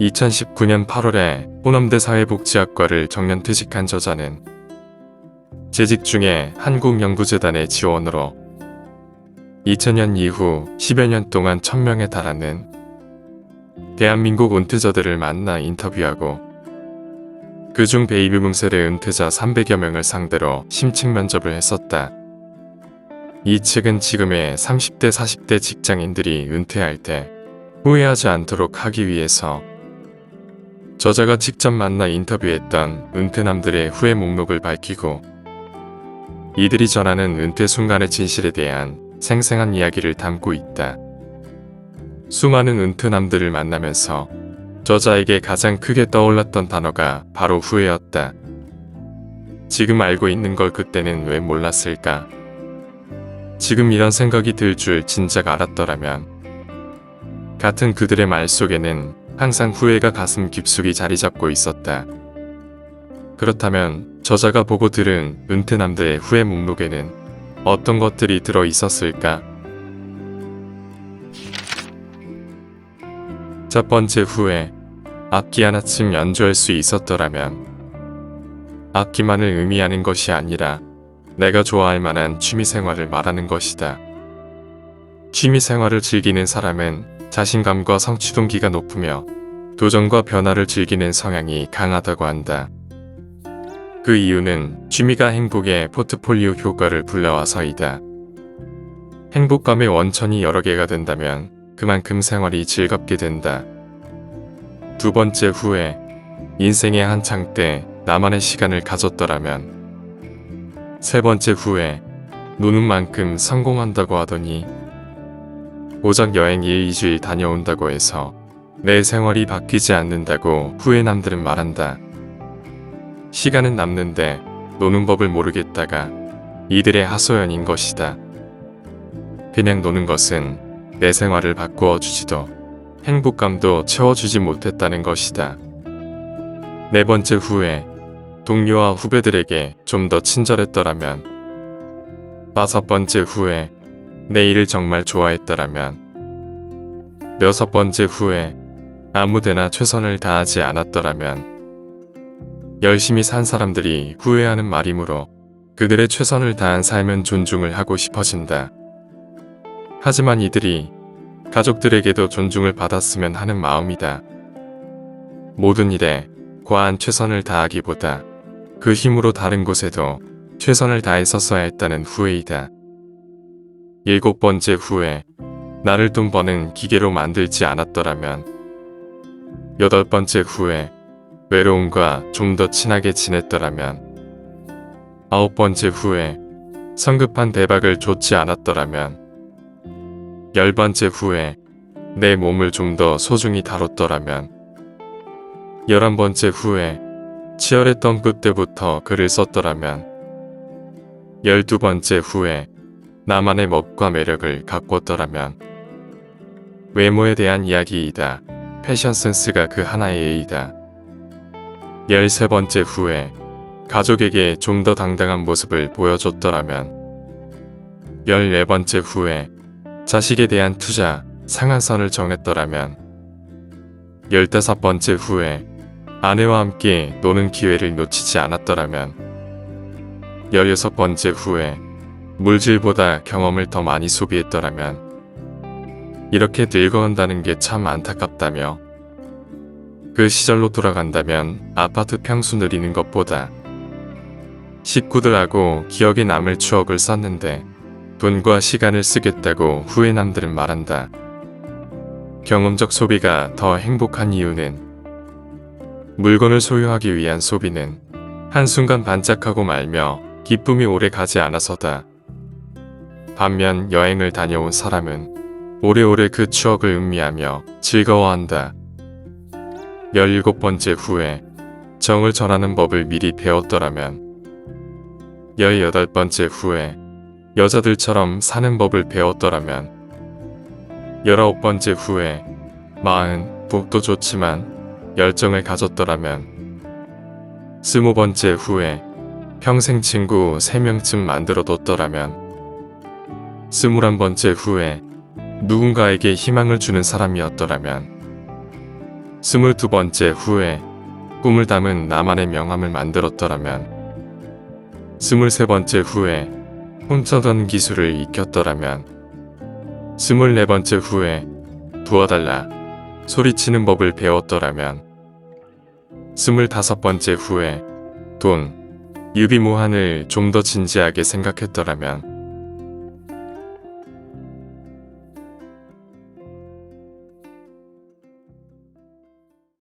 2019년 8월에 호남대 사회복지학과를 정년퇴직한 저자는 재직 중에 한국연구재단의 지원으로 2000년 이후 10여 년 동안 1000명에 달하는 대한민국 은퇴자들을 만나 인터뷰하고 그중 베이비붐 세대 은퇴자 300여 명을 상대로 심층 면접을 했었다. 이 책은 지금의 30대 40대 직장인들이 은퇴할 때 후회하지 않도록 하기 위해서 저자가 직접 만나 인터뷰했던 은퇴남들의 후회 목록을 밝히고 이들이 전하는 은퇴 순간의 진실에 대한 생생한 이야기를 담고 있다. 수많은 은퇴남들을 만나면서 저자에게 가장 크게 떠올랐던 단어가 바로 후회였다. 지금 알고 있는 걸 그때는 왜 몰랐을까? 지금 이런 생각이 들 줄 진작 알았더라면. 같은 그들의 말 속에는 항상 후회가 가슴 깊숙이 자리 잡고 있었다. 그렇다면 저자가 보고 들은 은퇴남들의 후회 목록에는 어떤 것들이 들어 있었을까? 첫 번째 후회, 악기 하나쯤 연주할 수 있었더라면. 악기만을 의미하는 것이 아니라 내가 좋아할 만한 취미생활을 말하는 것이다. 취미생활을 즐기는 사람은 자신감과 성취동기가 높으며 도전과 변화를 즐기는 성향이 강하다고 한다. 그 이유는 취미가 행복의 포트폴리오 효과를 불러와서이다. 행복감의 원천이 여러 개가 된다면 그만큼 생활이 즐겁게 된다. 두 번째 후회, 인생의 한창 때 나만의 시간을 가졌더라면. 세 번째 후회, 노는 만큼 성공한다고 하더니 고작 여행 1, 2주일 다녀온다고 해서 내 생활이 바뀌지 않는다고 후회남들은 말한다. 시간은 남는데 노는 법을 모르겠다가 이들의 하소연인 것이다. 그냥 노는 것은 내 생활을 바꾸어 주지도 행복감도 채워주지 못했다는 것이다. 네 번째 후회, 동료와 후배들에게 좀 더 친절했더라면. 다섯 번째 후회, 내 일을 정말 좋아했더라면. 여섯 번째 후회, 아무데나 최선을 다하지 않았더라면. 열심히 산 사람들이 후회하는 말이므로 그들의 최선을 다한 삶은 존중을 하고 싶어진다. 하지만 이들이 가족들에게도 존중을 받았으면 하는 마음이다. 모든 일에 과한 최선을 다하기보다 그 힘으로 다른 곳에도 최선을 다했었어야 했다는 후회이다. 일곱 번째 후회, 나를 돈 버는 기계로 만들지 않았더라면. 여덟 번째 후회, 외로움과 좀 더 친하게 지냈더라면. 아홉 번째 후회, 성급한 대박을 줬지 않았더라면. 열 번째 후회, 내 몸을 좀 더 소중히 다뤘더라면. 11번째 후회, 치열했던 그때부터 글을 썼더라면. 12번째 후회, 나만의 멋과 매력을 가꿨더라면. 외모에 대한 이야기이다. 패션 센스가 그 하나의 예이다. 13번째 후회, 가족에게 좀 더 당당한 모습을 보여줬더라면. 14번째 후회, 자식에 대한 투자, 상한선을 정했더라면. 15번째 후회, 아내와 함께 노는 기회를 놓치지 않았더라면. 16번째 후회, 물질보다 경험을 더 많이 소비했더라면. 이렇게 늙어간다는 게 참 안타깝다며. 그 시절로 돌아간다면 아파트 평수 늘리는 것보다 식구들하고 기억에 남을 추억을 썼는데 돈과 시간을 쓰겠다고 후회남들은 말한다. 경험적 소비가 더 행복한 이유는 물건을 소유하기 위한 소비는 한순간 반짝하고 말며 기쁨이 오래 가지 않아서다. 반면 여행을 다녀온 사람은 오래오래 그 추억을 음미하며 즐거워한다. 17번째 후회, 정을 전하는 법을 미리 배웠더라면. 18번째 후회, 여자들처럼 사는 법을 배웠더라면. 19번째 후회, 마흔, 복도 좋지만 열정을 가졌더라면. 20번째 후회, 평생 친구 3명쯤 만들어뒀더라면. 21번째 후회, 누군가에게 희망을 주는 사람이었더라면. 22번째 후에 꿈을 담은 나만의 명함을 만들었더라면, 23번째 후에 훔쳐던 기술을 익혔더라면, 24번째 후에 두어달라 소리치는 법을 배웠더라면, 25번째 후에 돈, 유비무환을 좀 더 진지하게 생각했더라면,